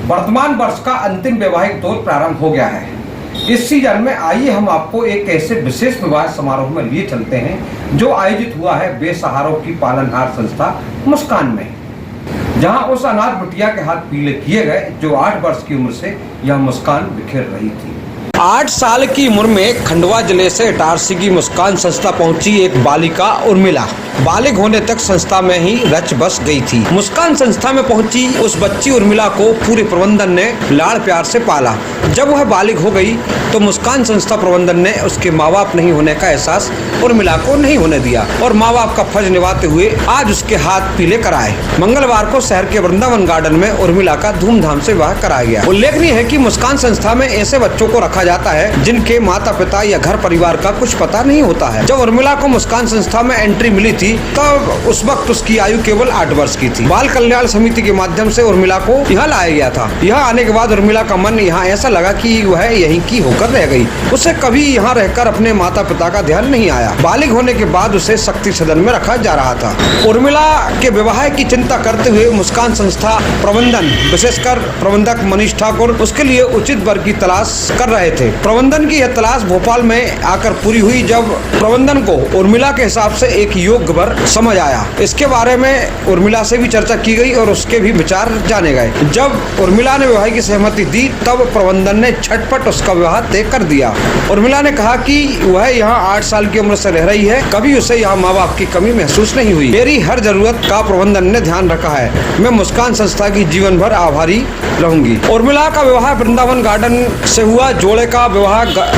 वर्तमान वर्ष का अंतिम वैवाहिक दौर प्रारंभ हो गया है। इस सीजन में आइए हम आपको एक ऐसे विशेष विवाह समारोह में लिए चलते हैं जो आयोजित हुआ है बेसहारों की पालनहार संस्था मुस्कान में, जहां उस अनाथ बिटिया के हाथ पीले किए गए जो 8 वर्ष की उम्र से यह मुस्कान बिखेर रही थी। 8 साल की उम्र में खंडवा जिले से इटारसी की मुस्कान संस्था पहुंची एक बालिका उर्मिला बालिग होने तक संस्था में ही रच बस गई थी। मुस्कान संस्था में पहुंची उस बच्ची उर्मिला को पूरे प्रबंधन ने लाड़ प्यार से पाला। जब वह बालिग हो गई तो मुस्कान संस्था प्रबंधन ने उसके माँ बाप नहीं होने का एहसास उर्मिला को नहीं होने दिया और माँ बाप का फर्ज निभाते हुए आज उसके हाथ पीले कराए। मंगलवार को शहर के वृंदावन गार्डन में उर्मिला का धूमधाम से विवाह कराया गया। उल्लेखनीय है कि मुस्कान संस्था में ऐसे बच्चों को रखा जाता है जिनके माता पिता या घर परिवार का कुछ पता नहीं होता है। जब उर्मिला को मुस्कान संस्था में एंट्री मिली थी तब उस वक्त उसकी आयु केवल 8 वर्ष की थी। बाल कल्याण समिति के माध्यम से उर्मिला को यहाँ लाया गया था। यहाँ आने के बाद उर्मिला का मन यहाँ ऐसा लगा कि वह यहीं की होकर रह गई। उसे कभी यहाँ रहकर अपने माता पिता का ध्यान नहीं आया। बालिग होने के बाद उसे शक्ति सदन में रखा जा रहा था। उर्मिला के विवाह की चिंता करते हुए मुस्कान संस्था प्रबंधन विशेषकर प्रबंधक मनीष ठाकुर उसके लिए उचित वर की तलाश कर रहे थे। प्रबंधन की यह तलाश भोपाल में आकर पूरी हुई जब प्रबंधन को उर्मिला के हिसाब से एक योग्य वर समझ आया। इसके बारे में उर्मिला से भी चर्चा की गई और उसके भी विचार जाने गए। जब उर्मिला ने विवाह की सहमति दी तब प्रबंधन ने झटपट उसका विवाह तय कर दिया। उर्मिला ने कहा कि वह यहाँ 8 साल की उम्र से रह रही है, कभी उसे यहाँ माँ बाप की कमी महसूस नहीं हुई। मेरी हर जरूरत का प्रबंधन ने ध्यान रखा है। मैं मुस्कान संस्था की जीवन भर आभारी रहूंगी। उर्मिला का विवाह वृंदावन गार्डन से हुआ। जोड़े का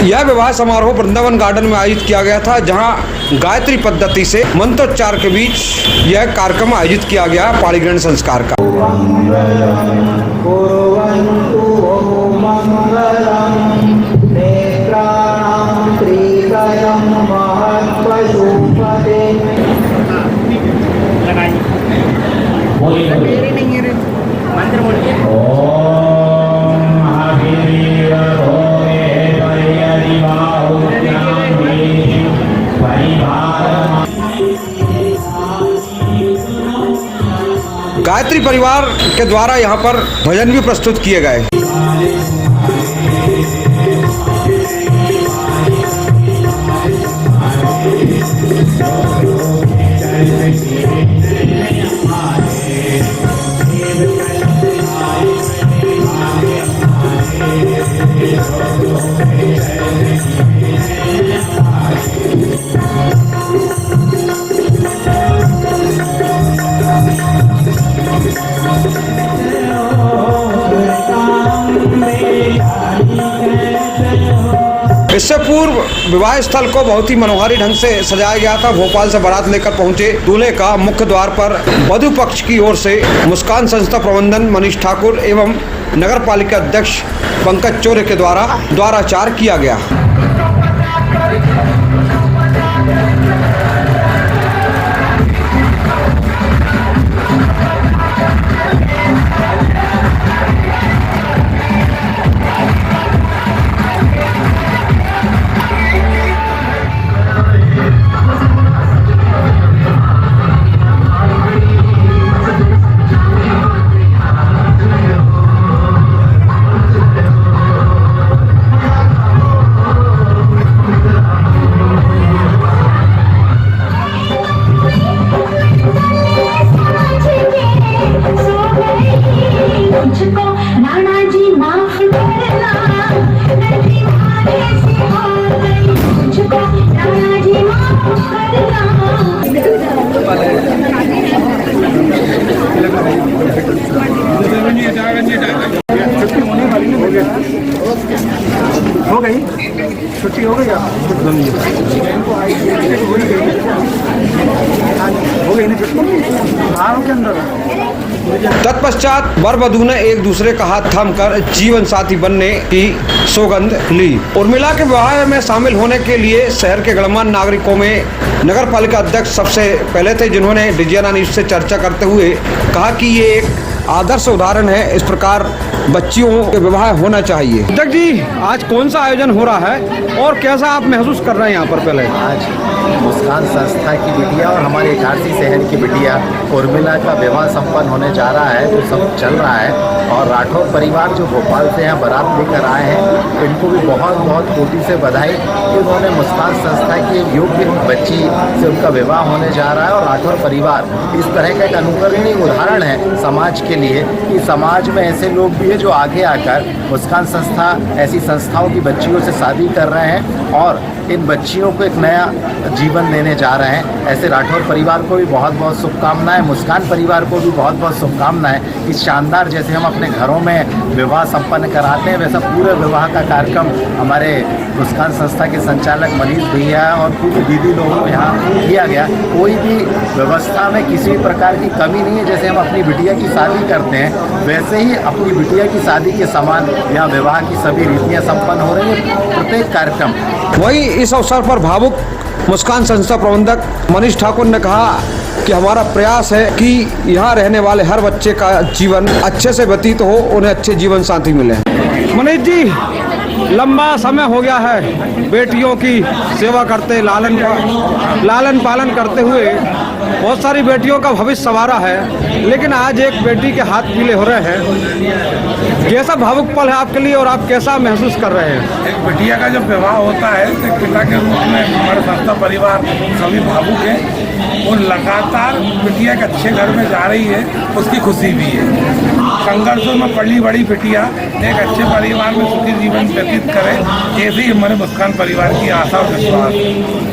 यह विवाह समारोह वृंदावन गार्डन में आयोजित किया गया था, जहां गायत्री पद्धति से मंत्रोच्चार के बीच यह कार्यक्रम आयोजित किया गया पाणिग्रहण संस्कार का। गायत्री परिवार के द्वारा यहाँ पर भजन भी प्रस्तुत किए गए। इससे पूर्व विवाह स्थल को बहुत ही मनोहारी ढंग से सजाया गया था। भोपाल से बारात लेकर पहुंचे दूल्हे का मुख्य द्वार पर वधु पक्ष की ओर से मुस्कान संस्था प्रबंधन मनीष ठाकुर एवं नगर पालिका अध्यक्ष पंकज चौरे के द्वाराचार किया गया। हो गई छुट्टी हो गई तत्पश्चात वर वधू ने एक दूसरे का हाथ थामकर जीवन साथी बनने की सौगंध ली। उर्मिला के विवाह में शामिल होने के लिए शहर के गणमान्य नागरिकों में नगर पालिका अध्यक्ष सबसे पहले थे, जिन्होंने डिजियाना न्यूज से चर्चा करते हुए कहा कि ये एक आदर्श उदाहरण है। इस प्रकार बच्चियों के विवाह होना चाहिए। तक जी, आज कौन सा आयोजन हो रहा है और कैसा आप महसूस कर रहे हैं यहाँ पर? पहले आज मुस्कान संस्था की बिटिया और हमारे इटारसी शहर की बिटिया उर्मिला का विवाह संपन्न होने जा रहा है, जो सब चल रहा है। और राठौर परिवार जो भोपाल से यहाँ बारात लेकर आए हैं, इनको भी बहुत बहुत कोटि से बधाई कि उन्होंने मुस्कान संस्था की योग्य बच्ची से उनका विवाह होने जा रहा है। और राठौर परिवार इस तरह का एक अनुकरणीय उदाहरण है समाज के लिए कि समाज में ऐसे लोग भी हैं जो आगे आकर मुस्कान संस्था ऐसी संस्थाओं की बच्चियों से शादी कर रहे हैं और इन बच्चियों को एक नया जीवन देने जा रहे हैं। ऐसे राठौर परिवार को भी बहुत बहुत शुभकामनाएं, मुस्कान परिवार को भी बहुत बहुत शुभकामनाएं। इस शानदार, जैसे हम अपने घरों में विवाह संपन्न कराते हैं, वैसा पूरे विवाह का कार्यक्रम हमारे मुस्कान संस्था के संचालक मनीष भैया और पूरी दीदी लोगों को यहाँ किया गया। कोई भी व्यवस्था में किसी भी प्रकार की कमी नहीं है। जैसे हम अपनी बिटिया की शादी करते हैं, वैसे ही अपनी बिटिया की शादी के समान यहाँ विवाह की सभी रीतियाँ संपन्न हो रही हैं, प्रत्येक कार्यक्रम। वहीं इस अवसर पर भावुक मुस्कान संस्था प्रबंधक मनीष ठाकुर ने कहा कि हमारा प्रयास है कि यहाँ रहने वाले हर बच्चे का जीवन अच्छे से व्यतीत हो, उन्हें अच्छे जीवन साथी मिले। मनीष जी, लंबा समय हो गया है बेटियों की सेवा करते, लालन पालन करते हुए बहुत सारी बेटियों का भविष्य संवारा है, लेकिन आज एक बेटी के हाथ पीले हो रहे हैं। कैसा भावुक पल है आपके लिए और आप कैसा महसूस कर रहे हैं? एक बिटिया का जब विवाह होता है तो एक पिता के रूप में हमारे संस्था परिवार सभी भावुक हैं। और लगातार बिटिया एक अच्छे घर में जा रही है, उसकी खुशी भी है। संघर्षों में पली बड़ी बिटिया एक अच्छे परिवार में सुखी जीवन व्यतीत करे, ऐसे ही हमारे मुस्कान परिवार की आशा और विश्वास है।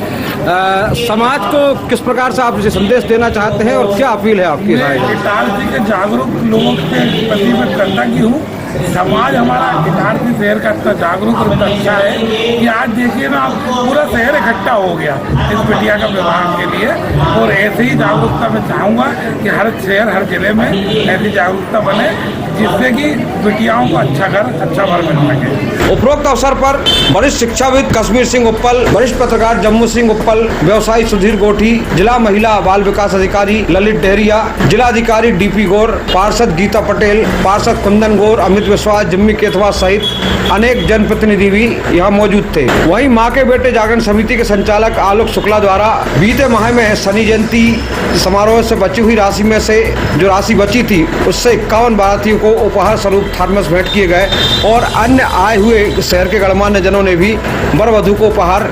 समाज को किस प्रकार से आप इसे संदेश देना चाहते हैं और क्या अपील है आपकी? मैं इटारसी के जागरूक लोगों के प्रति मैं कृतज्ञ हूँ। समाज हमारा इटारसी शहर का इतना जागरूक और इतना अच्छा है कि आज देखिए ना, पूरा शहर इकट्ठा हो गया इस बिटिया का विवाह के लिए। और ऐसे ही जागरूकता मैं चाहूँगा कि हर शहर, हर जिले में ऐसी जागरूकता बने, जिससे कि बिटियाओं को अच्छा घर, अच्छा वर मिल सके। उपरोक्त अवसर पर वरिष्ठ शिक्षाविद कश्मीर सिंह उप्पल, वरिष्ठ पत्रकार जम्मू सिंह उप्पल, व्यवसायी सुधीर गोठी, जिला महिला बाल विकास अधिकारी ललित डेहरिया, जिला अधिकारी डीपी गौर, पार्षद गीता पटेल, पार्षद कुंदन गौर, अमित विश्वास, जिम्मी केतवा सहित अनेक जनप्रतिनिधि भी यहाँ मौजूद थे। वहीं माँ के बेटे जागरण समिति के संचालक आलोक शुक्ला द्वारा बीते माह में शनि जयंती समारोह से बची हुई राशि में से जो राशि बची थी, उससे 51 बारातियों को उपहार स्वरूप थर्मस भेंट किए गए और अन्य आए हुए शहर के गणमान्य जनों ने भी वर वधू को उपहार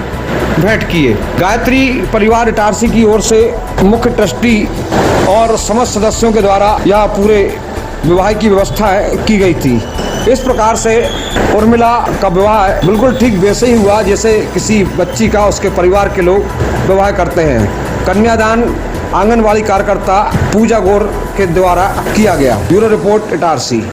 भेंट किए। गायत्री परिवार इटारसी की ओर से मुख्य ट्रस्टी और समस्त सदस्यों के द्वारा यह पूरे विवाह की व्यवस्था की गई थी। इस प्रकार से उर्मिला का विवाह बिल्कुल ठीक वैसे ही हुआ जैसे किसी बच्ची का उसके परिवार के लोग विवाह करते हैं। कन्यादान आंगनवाड़ी कार्यकर्ता पूजा गौर के द्वारा किया गया। Bureau report Itarsi.